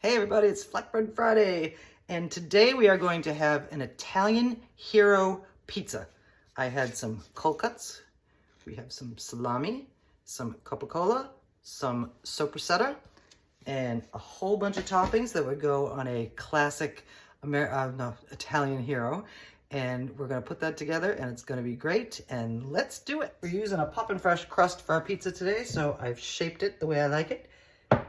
Hey everybody, it's Flatbread Friday, and today we are going to have an Italian hero pizza. I had some cold cuts, we have some salami, some capicola, some sopressata, and a whole bunch of toppings that would go on a classic Italian hero. And we're gonna put that together and it's gonna be great, and let's do it. We're using a Poppin' Fresh crust for our pizza today, so I've shaped it the way I like it.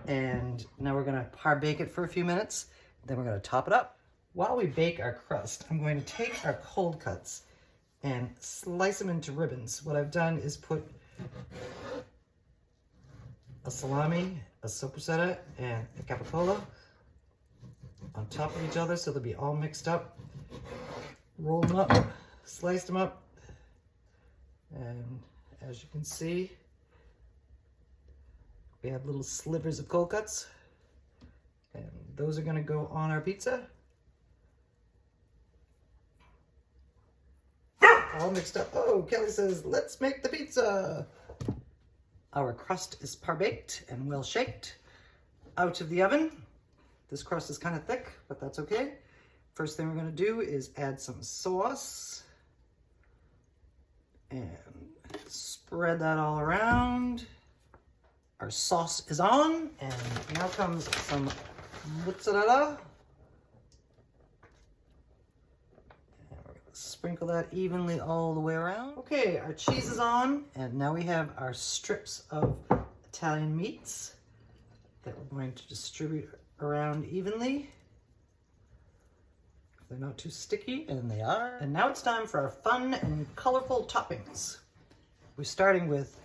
And now we're gonna par-bake it for a few minutes, then we're gonna top it up. While we bake our crust, I'm going to take our cold cuts and slice them into ribbons. What I've done is put a salami, a sopressata, and a capicola on top of each other so they'll be all mixed up. Roll them up, slice them up, and as you can see, we have little slivers of cold cuts, and those are going to go on our pizza. All mixed up. Oh, Kelly says, let's make the pizza. Our crust is par-baked and well shaked. Out of the oven. This crust is kind of thick, but that's okay. First thing we're going to do is add some sauce and spread that all around. Our sauce is on, and now comes some mozzarella. And we're going to sprinkle that evenly all the way around. Okay, our cheese is on, and now we have our strips of Italian meats that we're going to distribute around evenly. If they're not too sticky, and they are. And now it's time for our fun and colorful toppings. We're starting with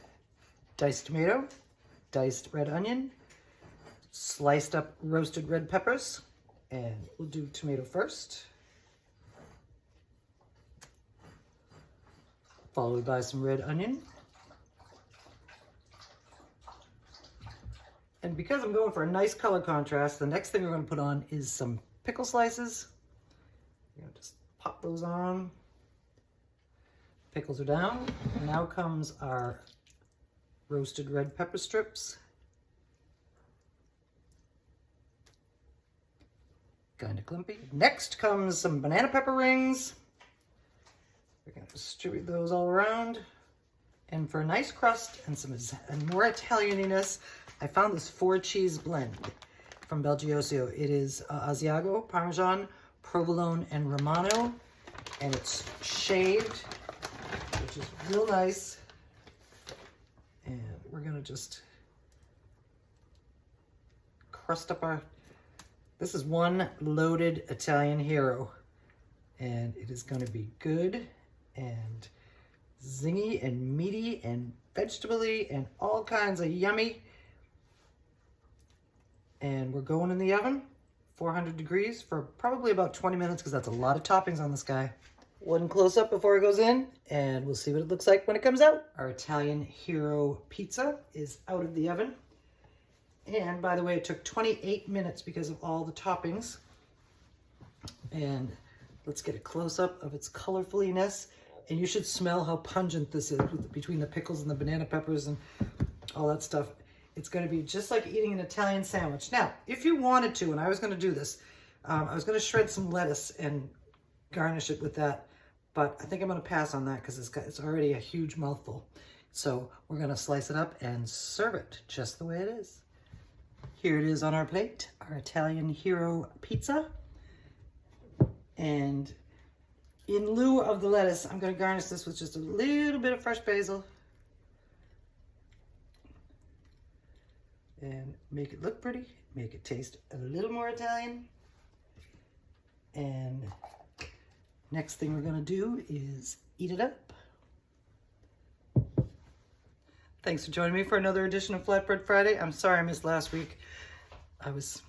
diced tomato, diced red onion, sliced up roasted red peppers, and we'll do tomato first, followed by some red onion. And because I'm going for a nice color contrast, the next thing we're going to put on is some pickle slices. You're going to just pop those on. Pickles are down. And now comes our roasted red pepper strips. Kind of clumpy. Next comes some banana pepper rings. We're going to distribute those all around. And for a nice crust and more Italianiness, I found this 4-cheese blend from Belgioso. It is Asiago, Parmesan, Provolone, and Romano. And it's shaved, which is real nice. And we're gonna just crust up this is one loaded Italian hero. And it is gonna be good and zingy and meaty and vegetable-y and all kinds of yummy. And we're going in the oven, 400 degrees for probably about 20 minutes because that's a lot of toppings on this guy. One close up before it goes in, and we'll see what it looks like when it comes out. Our Italian hero pizza is out of the oven. And by the way, it took 28 minutes because of all the toppings. And let's get a close up of its colorfuliness. And you should smell how pungent this is between the pickles and the banana peppers and all that stuff. It's going to be just like eating an Italian sandwich. Now, if you wanted to, and I was going to do this, I was going to shred some lettuce and garnish it with that. But I think I'm going to pass on that because it's already a huge mouthful. So we're going to slice it up and serve it just the way it is. Here it is on our plate, our Italian hero pizza. And in lieu of the lettuce, I'm going to garnish this with just a little bit of fresh basil. And make it look pretty, make it taste a little more Italian. And next thing we're gonna do is eat it up. Thanks for joining me for another edition of Flatbread Friday. I'm sorry I missed last week. I was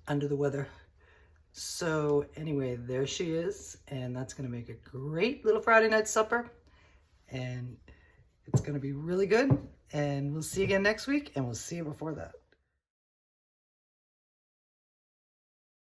under the weather. So anyway, there she is. And that's gonna make a great little Friday night supper. And it's gonna be really good. And we'll see you again next week, and we'll see you before that.